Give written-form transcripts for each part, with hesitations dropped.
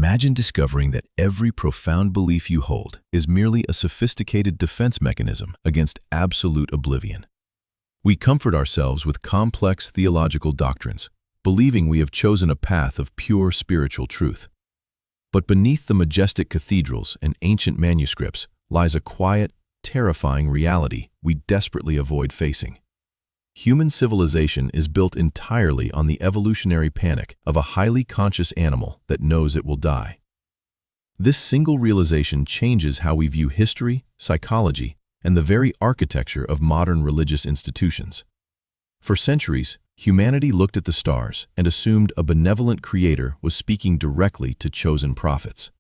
Imagine discovering that every profound belief you hold is merely a sophisticated defense mechanism against absolute oblivion. We comfort ourselves with complex theological doctrines, believing we have chosen a path of pure spiritual truth. But beneath the majestic cathedrals and ancient manuscripts lies a quiet, terrifying reality we desperately avoid facing. Human civilization is built entirely on the evolutionary panic of a highly conscious animal that knows it will die. This single realization changes how we view history, psychology, and the very architecture of modern religious institutions. For centuries, humanity looked at the stars and assumed a benevolent creator was speaking directly to chosen prophets.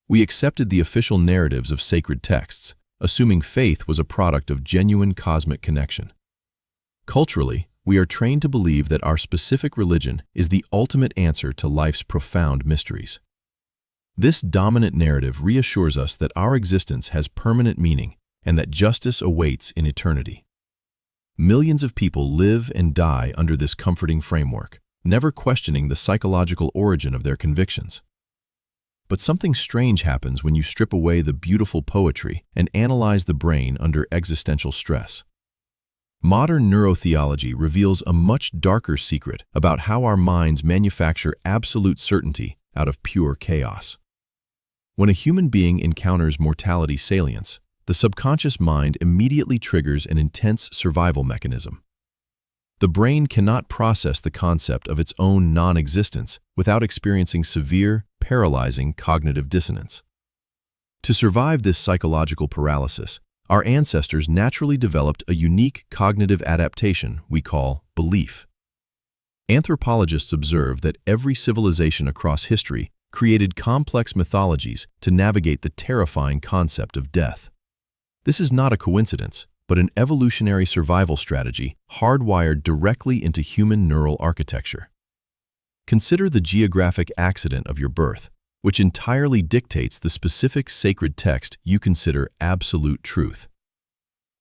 We accepted the official narratives of sacred texts, assuming faith was a product of genuine cosmic connection. Culturally, we are trained to believe that our specific religion is the ultimate answer to life's profound mysteries. This dominant narrative reassures us that our existence has permanent meaning and that justice awaits in eternity. Millions of people live and die under this comforting framework, never questioning the psychological origin of their convictions. But something strange happens when you strip away the beautiful poetry and analyze the brain under existential stress. Modern neurotheology reveals a much darker secret about how our minds manufacture absolute certainty out of pure chaos. When a human being encounters mortality salience, the subconscious mind immediately triggers an intense survival mechanism. The brain cannot process the concept of its own non-existence without experiencing severe, paralyzing cognitive dissonance. To survive this psychological paralysis, our ancestors naturally developed a unique cognitive adaptation we call belief. Anthropologists observe that every civilization across history created complex mythologies to navigate the terrifying concept of death. This is not a coincidence, but an evolutionary survival strategy hardwired directly into human neural architecture. Consider the geographic accident of your birth, which entirely dictates the specific sacred text you consider absolute truth.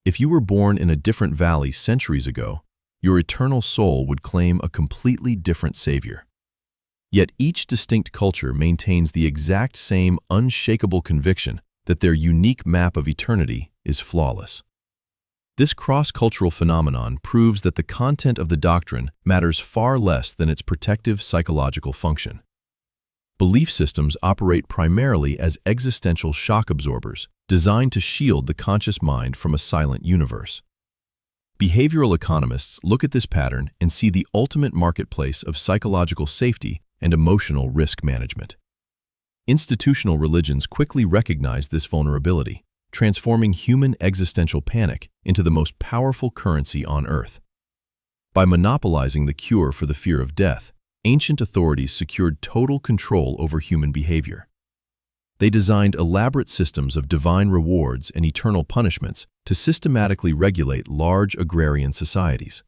If you were born in a different valley centuries ago, your eternal soul would claim a completely different savior. Yet each distinct culture maintains the exact same unshakable conviction that their unique map of eternity is flawless. This cross-cultural phenomenon proves that the content of the doctrine matters far less than its protective psychological function. Belief systems operate primarily as existential shock absorbers, designed to shield the conscious mind from a silent universe. Behavioral economists look at this pattern and see the ultimate marketplace of psychological safety and emotional risk management. Institutional religions quickly recognize this vulnerability, transforming human existential panic into the most powerful currency on earth. By monopolizing the cure for the fear of death, ancient authorities secured total control over human behavior. They designed elaborate systems of divine rewards and eternal punishments to systematically regulate large agrarian societies.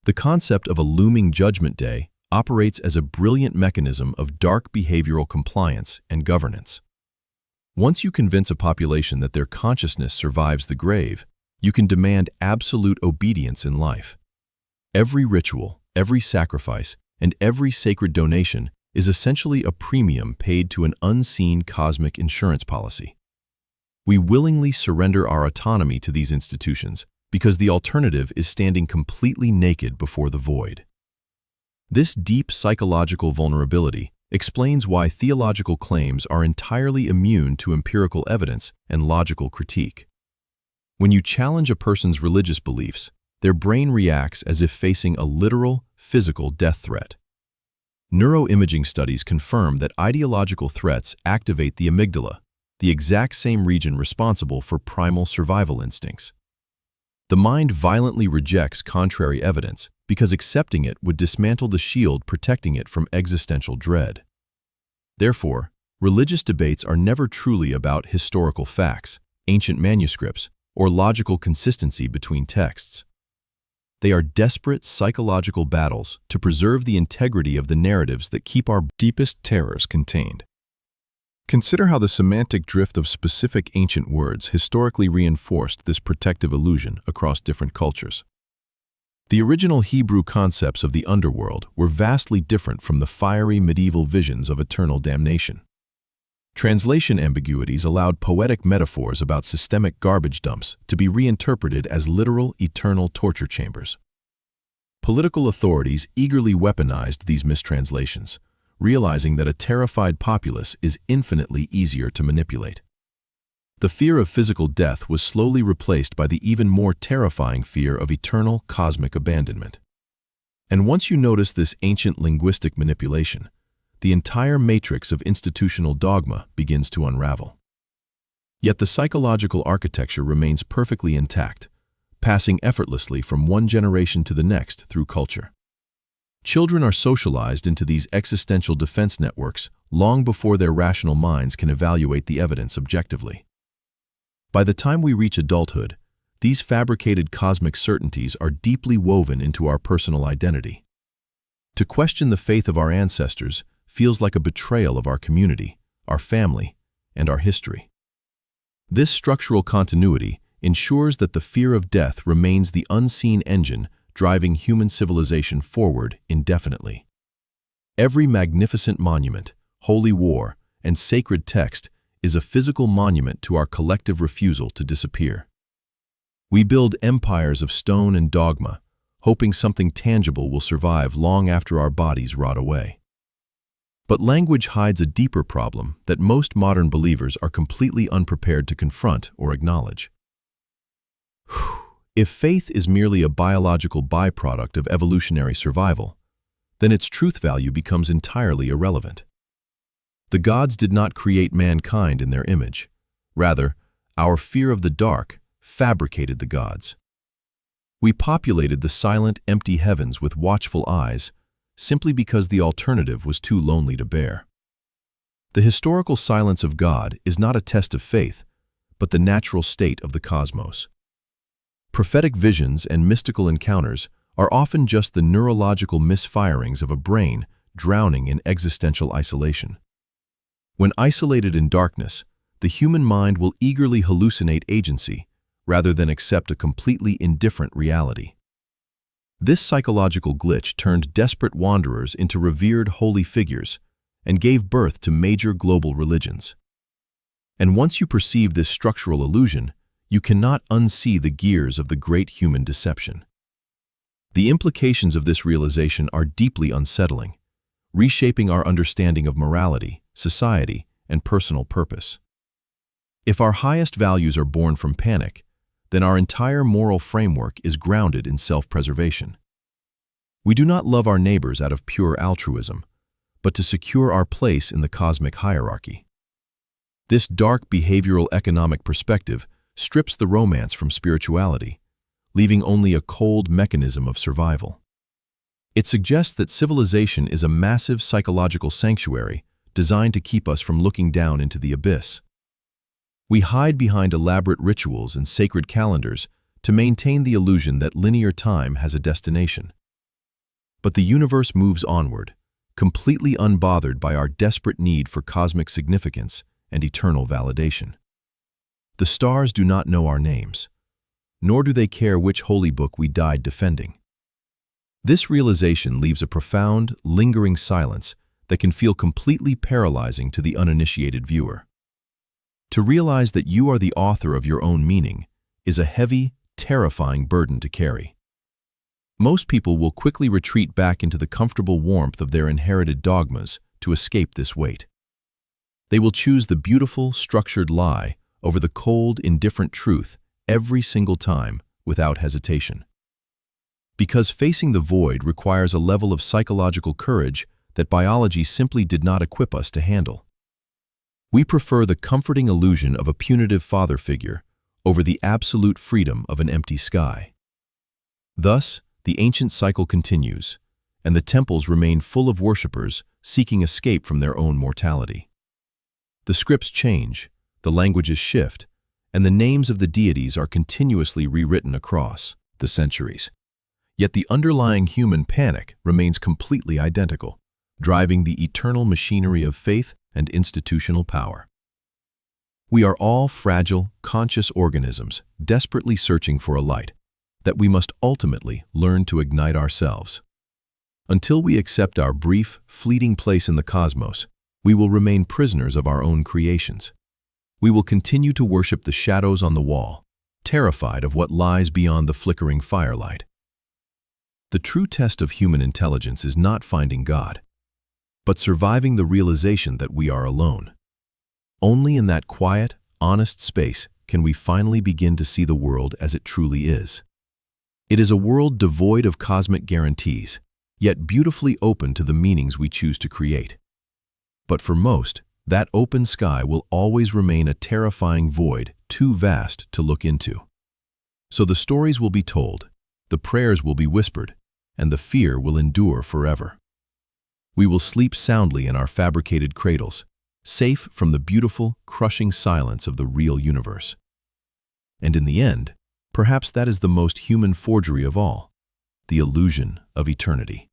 The concept of a looming judgment day operates as a brilliant mechanism of dark behavioral compliance and governance. Once you convince a population that their consciousness survives the grave, you can demand absolute obedience in life. Every ritual, every sacrifice, and every sacred donation is essentially a premium paid to an unseen cosmic insurance policy. We willingly surrender our autonomy to these institutions because the alternative is standing completely naked before the void. This deep psychological vulnerability explains why theological claims are entirely immune to empirical evidence and logical critique. When you challenge a person's religious beliefs, their brain reacts as if facing a literal, physical death threat. Neuroimaging studies confirm that ideological threats activate the amygdala, the exact same region responsible for primal survival instincts. The mind violently rejects contrary evidence because accepting it would dismantle the shield protecting it from existential dread. Therefore, religious debates are never truly about historical facts, ancient manuscripts, or logical consistency between texts. They are desperate psychological battles to preserve the integrity of the narratives that keep our deepest terrors contained. Consider how the semantic drift of specific ancient words historically reinforced this protective illusion across different cultures. The original Hebrew concepts of the underworld were vastly different from the fiery medieval visions of eternal damnation. Translation ambiguities allowed poetic metaphors about systemic garbage dumps to be reinterpreted as literal, eternal torture chambers. Political authorities eagerly weaponized these mistranslations, realizing that a terrified populace is infinitely easier to manipulate. The fear of physical death was slowly replaced by the even more terrifying fear of eternal cosmic abandonment. And once you notice this ancient linguistic manipulation, the entire matrix of institutional dogma begins to unravel. Yet the psychological architecture remains perfectly intact, passing effortlessly from one generation to the next through culture. Children are socialized into these existential defense networks long before their rational minds can evaluate the evidence objectively. By the time we reach adulthood, these fabricated cosmic certainties are deeply woven into our personal identity. To question the faith of our ancestors feels like a betrayal of our community, our family, and our history. This structural continuity ensures that the fear of death remains the unseen engine driving human civilization forward indefinitely. Every magnificent monument, holy war, and sacred text is a physical monument to our collective refusal to disappear. We build empires of stone and dogma, hoping something tangible will survive long after our bodies rot away. But language hides a deeper problem that most modern believers are completely unprepared to confront or acknowledge. If faith is merely a biological byproduct of evolutionary survival, then its truth value becomes entirely irrelevant. The gods did not create mankind in their image. Rather, our fear of the dark fabricated the gods. We populated the silent, empty heavens with watchful eyes simply because the alternative was too lonely to bear. The historical silence of God is not a test of faith, but the natural state of the cosmos. Prophetic visions and mystical encounters are often just the neurological misfirings of a brain drowning in existential isolation. When isolated in darkness, the human mind will eagerly hallucinate agency rather than accept a completely indifferent reality. This psychological glitch turned desperate wanderers into revered holy figures and gave birth to major global religions. And once you perceive this structural illusion, you cannot unsee the gears of the great human deception. The implications of this realization are deeply unsettling, reshaping our understanding of morality, society, and personal purpose. If our highest values are born from panic, then our entire moral framework is grounded in self-preservation. We do not love our neighbors out of pure altruism, but to secure our place in the cosmic hierarchy. This dark behavioral economic perspective strips the romance from spirituality, leaving only a cold mechanism of survival. It suggests that civilization is a massive psychological sanctuary designed to keep us from looking down into the abyss. We hide behind elaborate rituals and sacred calendars to maintain the illusion that linear time has a destination. But the universe moves onward, completely unbothered by our desperate need for cosmic significance and eternal validation. The stars do not know our names, nor do they care which holy book we died defending. This realization leaves a profound, lingering silence that can feel completely paralyzing to the uninitiated viewer. To realize that you are the author of your own meaning is a heavy, terrifying burden to carry. Most people will quickly retreat back into the comfortable warmth of their inherited dogmas to escape this weight. They will choose the beautiful, structured lie over the cold, indifferent truth every single time without hesitation. Because facing the void requires a level of psychological courage that biology simply did not equip us to handle. We prefer the comforting illusion of a punitive father figure over the absolute freedom of an empty sky. Thus, the ancient cycle continues, and the temples remain full of worshippers seeking escape from their own mortality. The scripts change, the languages shift, and the names of the deities are continuously rewritten across the centuries. Yet the underlying human panic remains completely identical, driving the eternal machinery of faith and institutional power. We are all fragile, conscious organisms desperately searching for a light, that we must ultimately learn to ignite ourselves. Until we accept our brief, fleeting place in the cosmos, we will remain prisoners of our own creations. We will continue to worship the shadows on the wall, terrified of what lies beyond the flickering firelight. The true test of human intelligence is not finding God, but surviving the realization that we are alone. Only in that quiet, honest space can we finally begin to see the world as it truly is. It is a world devoid of cosmic guarantees, yet beautifully open to the meanings we choose to create. But for most, that open sky will always remain a terrifying void too vast to look into. So the stories will be told, the prayers will be whispered, and the fear will endure forever. We will sleep soundly in our fabricated cradles, safe from the beautiful, crushing silence of the real universe. And in the end, perhaps that is the most human forgery of all, the illusion of eternity.